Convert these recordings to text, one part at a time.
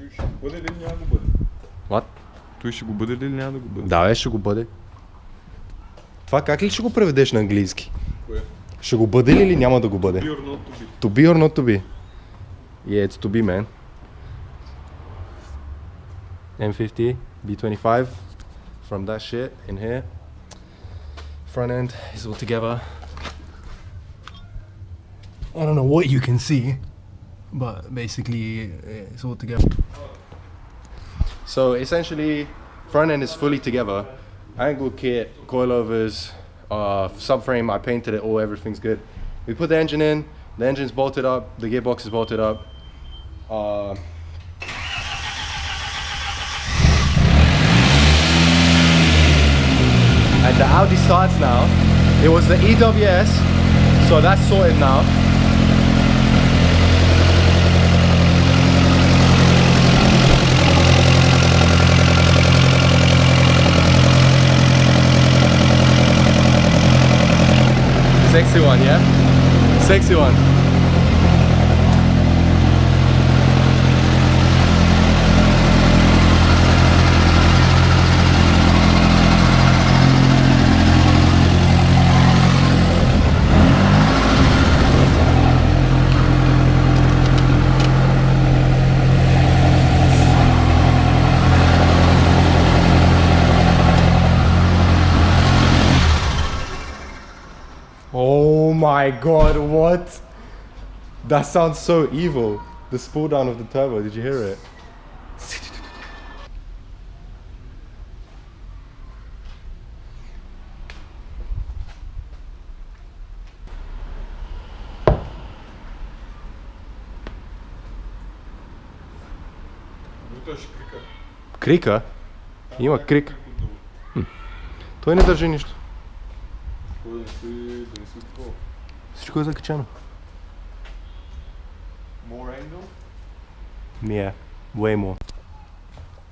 Ще го бъде ли или няма го бъде? What? Той ще го бъде ли или няма да го бъде? Да, ще го бъде. Това как ли ще го преведеш на английски? Кое? Ще го бъде ли или няма да го бъде? To be or not to be. To be or not to be? Yeah, it's to be, man. M50, B25, from that shit in here. Front end is all together. I don't know what you can see, but basically it's all together. So essentially, front end is fully together. Angle kit, coilovers, subframe, I painted it all, everything's good. We put the engine in, the engine's bolted up, the gearbox is bolted up. And the Audi starts now. It was the EWS, so that's sorted now. Sexy one, yeah? Sexy one. Oh my god, what? That sounds so evil. The spool down of the turbo, did you hear it? Той ще крика. Крика? Има крик. Той не държи нищо. Кой да не си такова? Всичко е закачено. More angle? Yeah, way more.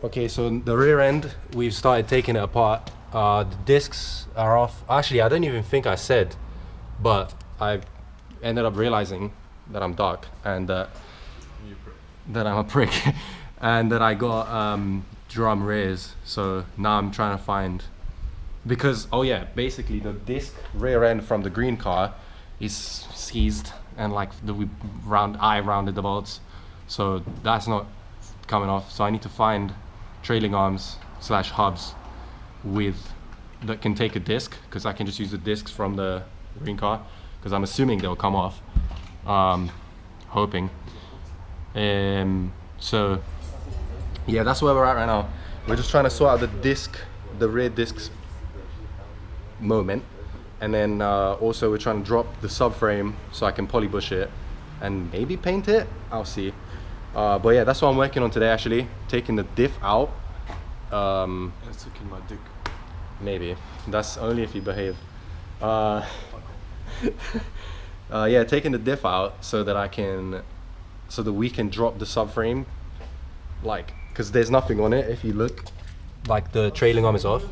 Okay, so the rear end, we've started taking it apart. The discs are off. Actually, I don't even think I said, but I ended up realizing that I'm dark and that I'm a prick and that I got drum rears. So now I'm trying to find, because, oh yeah, basically the disc rear end from the green car is seized and like I rounded the bolts. So that's not coming off. So I need to find trailing arms / hubs that can take a disc, because I can just use the discs from the green car, because I'm assuming they'll come off. Hoping. So yeah, that's where we're at right now. We're just trying to sort out the rear discs moment, and then also we're trying to drop the subframe so I can polybush it and maybe paint it. I'll see. But yeah, that's what I'm working on today, actually. Taking the diff out. And sucking my dick. Maybe. That's only if you behave. Yeah, taking the diff out so that we can drop the subframe, like, because there's nothing on it if you look. Like the trailing arm is off.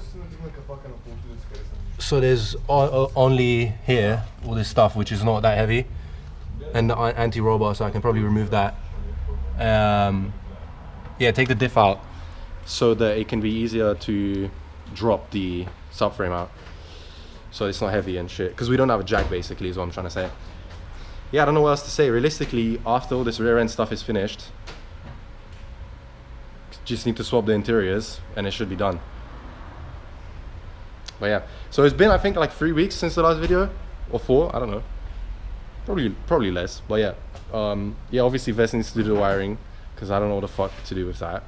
So there's only here all this stuff which is not that heavy, and the anti-roll bar, so I can probably remove that. Yeah, take the diff out so that it can be easier to drop the subframe out, so it's not heavy and shit, because we don't have a jack, basically, is what I'm trying to say. Yeah, I don't know what else to say. Realistically, after all this rear end stuff is finished, just need to swap the interiors and it should be done. But yeah, so it's been, I think, like 3 weeks since the last video, or 4, I don't know, probably less. But yeah, yeah, obviously Vest needs to do the wiring, because I don't know what the fuck to do with that.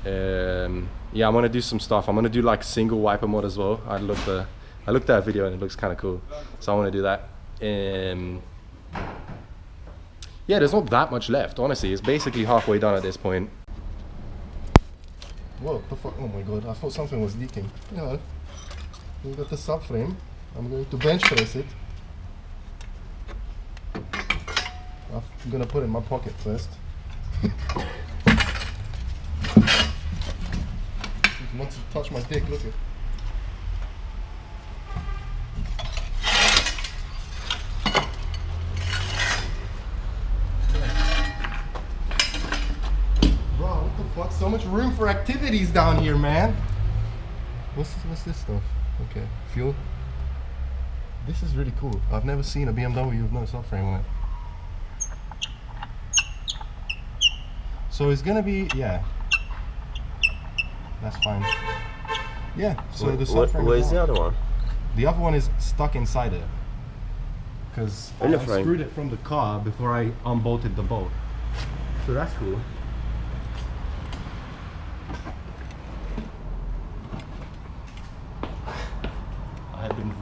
Yeah, I'm gonna do some stuff. I'm gonna do like single wiper mode as well. I looked at a video and it looks kind of cool, so I want to do that. Yeah, there's not that much left, honestly. It's basically halfway done at this point. What the fuck? Oh my god, I thought something was leaking. Yeah, we got the subframe. I'm going to bench press it. I'm gonna put it in my pocket first. It wants to touch my dick, look at it. Bro. fuck? So much room for activities down here, man. What's this stuff? Okay, fuel. This is really cool. I've never seen a BMW with no subframe on it. So it's gonna be, yeah. That's fine. Yeah, so the subframe. Where's the other one? The other one is stuck inside it. Because I screwed it from the car before I unbolted the bolt. So that's cool. I have been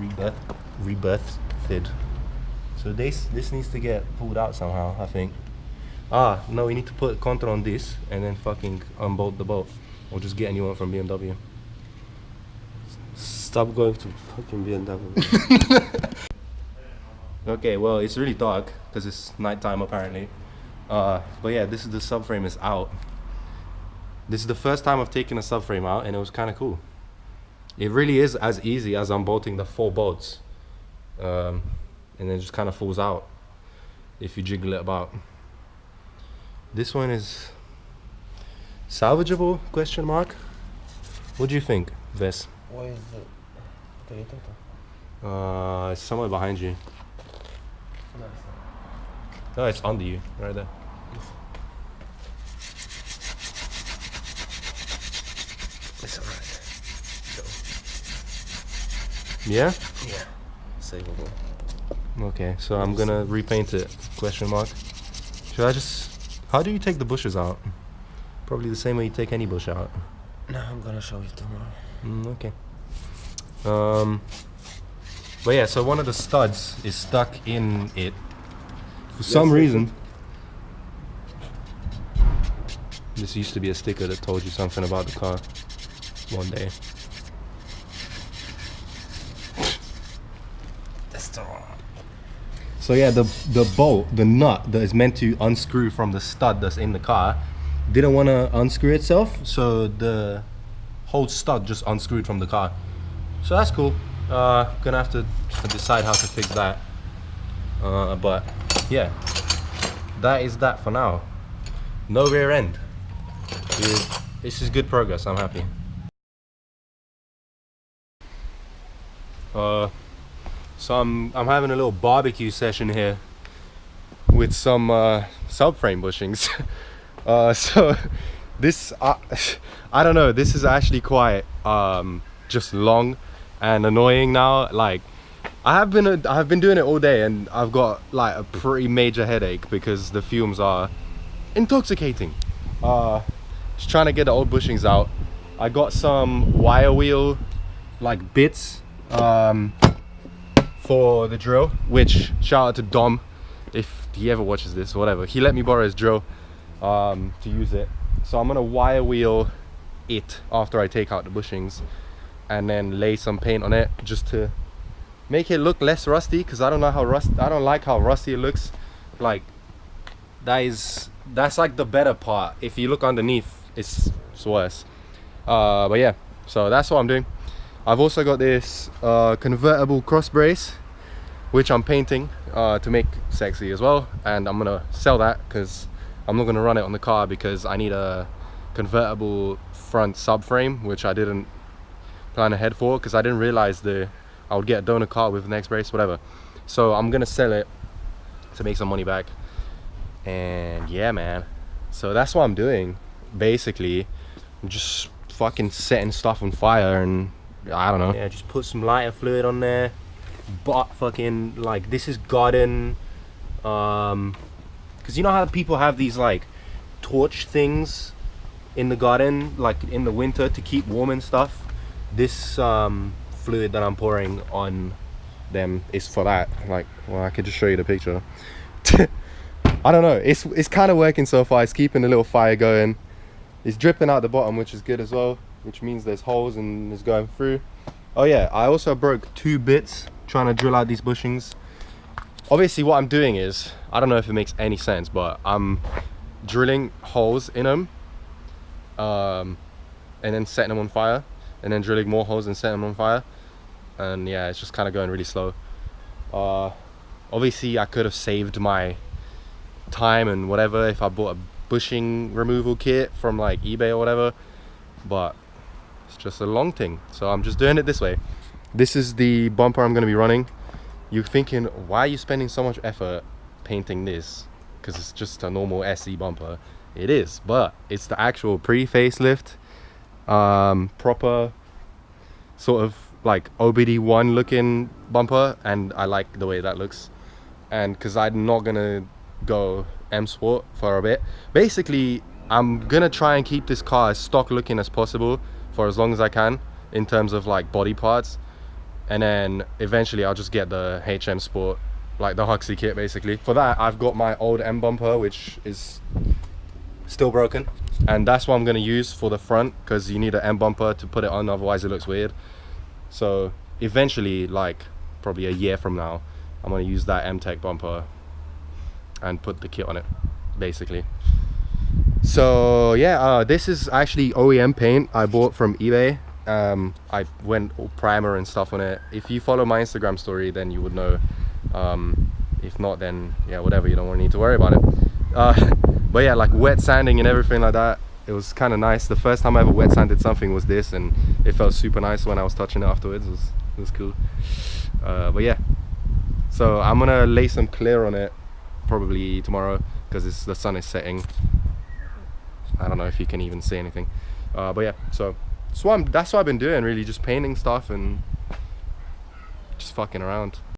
rebirthed. So this needs to get pulled out somehow, I think. Ah, no, we need to put control on this and then fucking unbolt the bolt. Or just get a new one from BMW. Stop going to fucking BMW. Okay, well, it's really dark because it's nighttime apparently. But yeah, this is the subframe is out. This is the first time I've taken a subframe out and it was kind of cool. It really is as easy as unbolting the 4 bolts. And then it just kind of falls out if you jiggle it about. This one is salvageable, question mark? What do you think, Ves? Where is the Toyota? It's somewhere behind you. No, it's under you, right there. It's alright. Yeah? Yeah. Savable. Okay, so I'm gonna repaint it, question mark. Should I just... How do you take the bushes out? Probably the same way you take any bush out. No, I'm gonna show you tomorrow. Okay. But yeah, so one of the studs is stuck in it. For some reason. This used to be a sticker that told you something about the car one day. That's the wrong. So yeah, the bolt, the nut that is meant to unscrew from the stud that's in the car didn't want to unscrew itself, so the whole stud just unscrewed from the car. So that's cool. Gonna have to decide how to fix that. But yeah, that is that for now. No rear end. This is good progress. I'm happy. So I'm having a little barbecue session here with some subframe bushings. So this I don't know, this is actually quite just long and annoying now. Like I have been doing it all day and I've got like a pretty major headache because the fumes are intoxicating. Just trying to get the old bushings out. I got some wire wheel like bits for the drill, which shout out to Dom if he ever watches this, whatever. He let me borrow his drill to use it. So I'm gonna wire wheel it after I take out the bushings and then lay some paint on it just to make it look less rusty, because I don't like how rusty it looks. Like that's like the better part. If you look underneath, it's worse. But yeah, so that's what I'm doing. I've also got this convertible cross brace which I'm painting to make sexy as well, and I'm gonna sell that because I'm not gonna run it on the car because I need a convertible front subframe, which I didn't plan ahead for because I didn't realize I would get a donor car with the next brace, whatever. So I'm gonna sell it to make some money back. And yeah, man, so that's what I'm doing basically. I'm just fucking setting stuff on fire, and I don't know, yeah, just put some lighter fluid on there. But fucking, like, this is garden, because you know how people have these like torch things in the garden, like in the winter, to keep warm and stuff. This fluid that I'm pouring on them is for that. Like, well, I could just show you the picture. I don't know, it's kind of working so far. It's keeping a little fire going. It's dripping out the bottom, which is good as well, which means there's holes and it's going through. Oh yeah, I also broke 2 bits trying to drill out these bushings. Obviously what I'm doing is, I don't know if it makes any sense, but I'm drilling holes in them and then setting them on fire, and then drilling more holes and setting them on fire. And yeah, it's just kind of going really slow. Obviously I could have saved my time and whatever if I bought a bushing removal kit from like eBay or whatever, but it's just a long thing, so I'm just doing it this way. This is the bumper I'm going to be running. You're thinking, why are you spending so much effort painting this? Because it's just a normal SE bumper. It is, but it's the actual pre-facelift, proper sort of like OBD1 looking bumper, and I like the way that looks. And because I'm not gonna go M Sport for a bit, basically I'm gonna try and keep this car as stock looking as possible for as long as I can in terms of like body parts, and then eventually I'll just get the HM Sport, like the Huxley kit basically. For that I've got my old M bumper, which is still broken, and that's what I'm gonna use for the front, because you need an M bumper to put it on, otherwise it looks weird. So eventually, like probably a year from now, I'm gonna use that M-Tech bumper and put the kit on it basically. So yeah, this is actually OEM paint I bought from eBay. I went all primer and stuff on it. If you follow my Instagram story, then you would know. If not, then yeah, whatever, you don't need to worry about it. But yeah, like wet sanding and everything like that, it was kind of nice. The first time I ever wet sanded something was this, and it felt super nice when I was touching it afterwards. It was cool. But yeah, so I'm gonna lay some clear on it probably tomorrow, because the sun is setting. I don't know if you can even see anything, but yeah, so that's what I've been doing, really, just painting stuff and just fucking around.